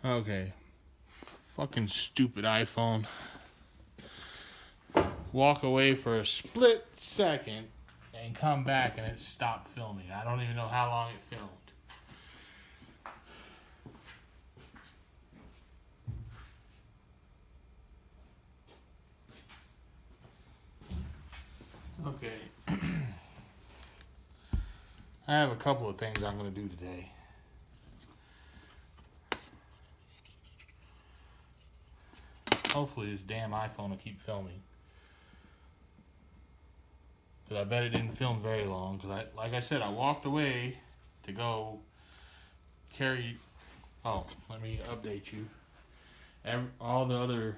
Okay. Fucking stupid iPhone. Walk away for a split second and come back and it stopped filming. I don't even know how long it filmed. Okay. I have a couple of things I'm going to do today. Hopefully this damn iPhone will keep filming. Because I bet it didn't film very long. Because like I said, I walked away to go carry... Oh, let me update you. All the other...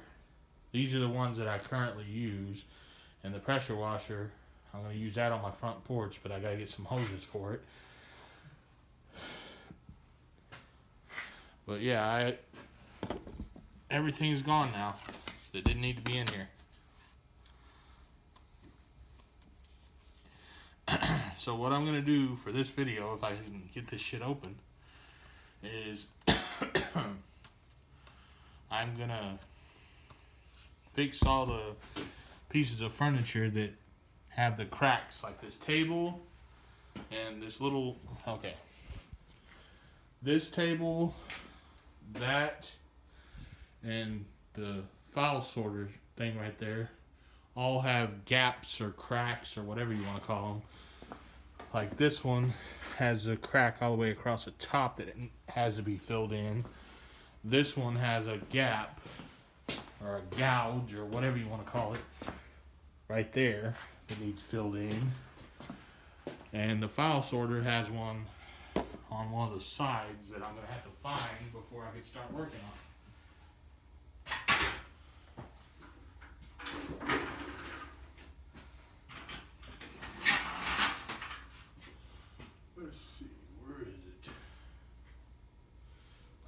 These are the ones that I currently use. And the pressure washer, I'm going to use that on my front porch, but I got to get some hoses for it. But yeah, everything's gone now that didn't need to be in here. So what I'm going to do for this video, if I can get this shit open, is I'm going to fix all the pieces of furniture that have the cracks, like this table and this little... Okay. This table, that, and the file sorter thing right there all have gaps or cracks or whatever you want to call them. Like this one has a crack all the way across the top that has to be filled in. This one has a gap or a gouge or whatever you want to call it right there that needs filled in. And the file sorter has one on one of the sides that I'm going to have to find before I can start working on it. Let's see, where is it?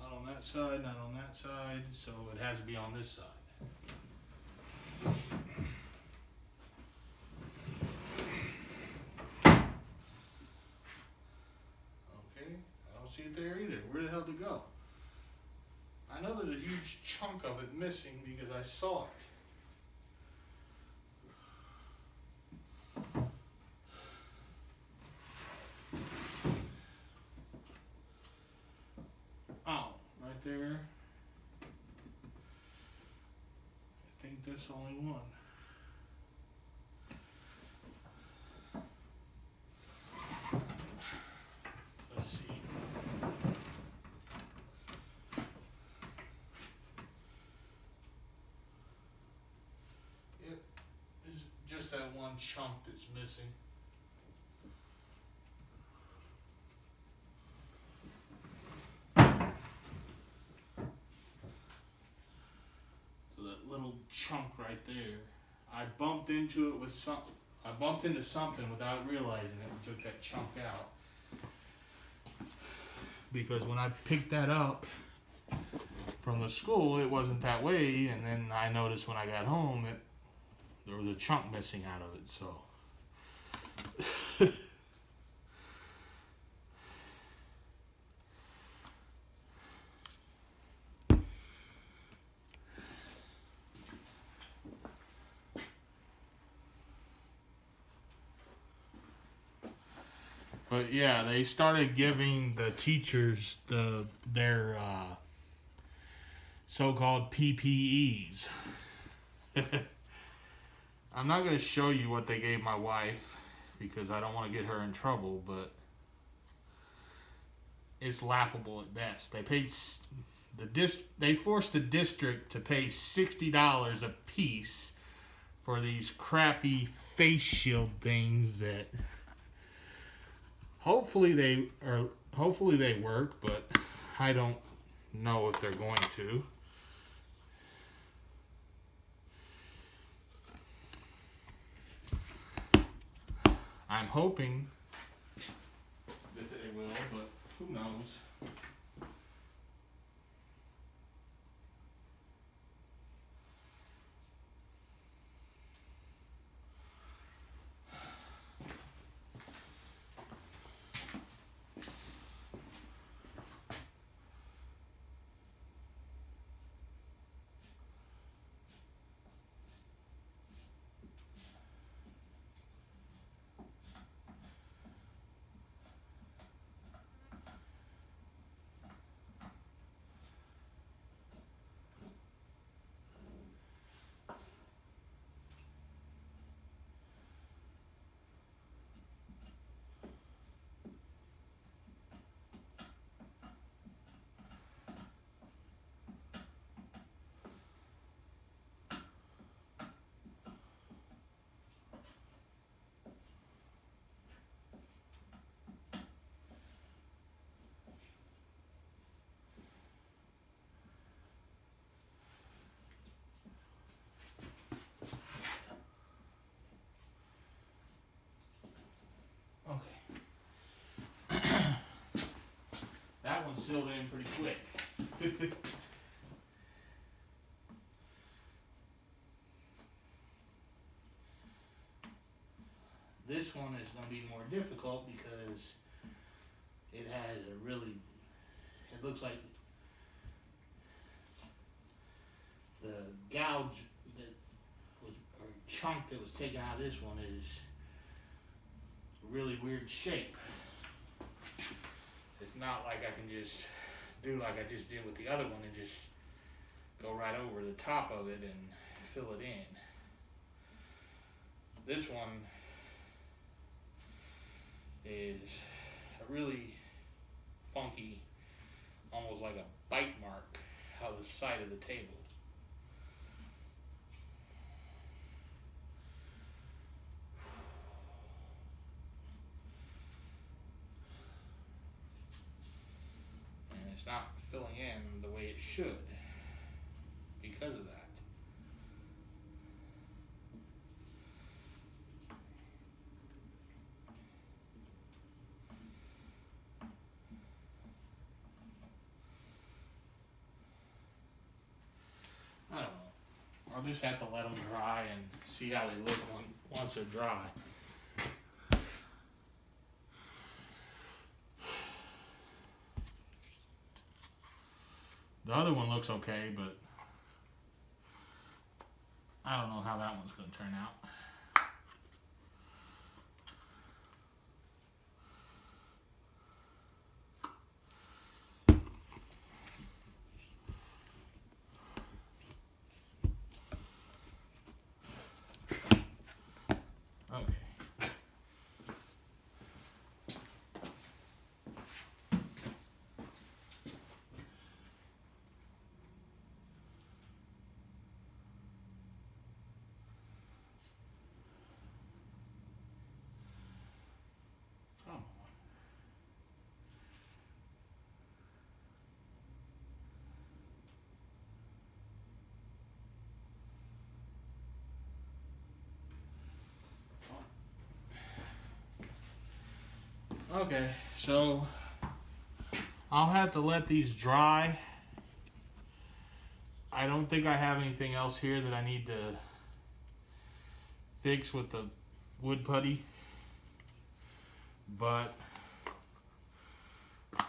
Not on that side, not on that side, so it has to be on this side. Okay, I don't see it there either. Where the hell did it go? I know there's a huge chunk of it missing because I saw it. Oh, right there. I think that's only one. Let's see. Yep, it's just that one chunk that's missing. Little chunk right there. I bumped into it with I bumped into something without realizing it and took that chunk out. Because when I picked that up from the school, it wasn't that way, and then I noticed when I got home that there was a chunk missing out of it, so. But yeah, they started giving the teachers their so-called PPEs. I'm not going to show you what they gave my wife because I don't want to get her in trouble, but it's laughable at best. They forced the district to pay $60 a piece for these crappy face shield things that hopefully they work, but I don't know if they're going to. I'm hoping that they will, but who knows? one sealed in pretty quick. This one is going to be more difficult because it has a really, it looks like the gouge that was, or chunk that was taken out of this one is a really weird shape. It's not like I can just do like I just did with the other one and just go right over the top of it and fill it in. This one is a really funky, almost like a bite mark out the side of the table. And it's not filling in the way it should because of that. I don't know. I'll just have to let them dry and see how they look once they're dry. The other one looks okay, but I don't know how that one's going to turn out. Okay. Okay, so I'll have to let these dry. I don't think I have anything else here that I need to fix with the wood putty, but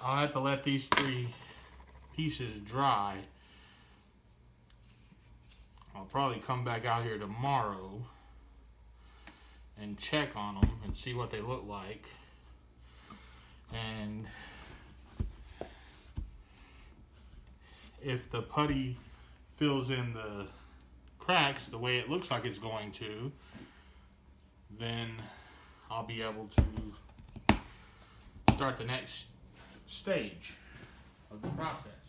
I'll have to let these 3 pieces dry. I'll probably come back out here tomorrow and check on them and see what they look like. And if the putty fills in the cracks the way it looks like it's going to, then I'll be able to start the next stage of the process.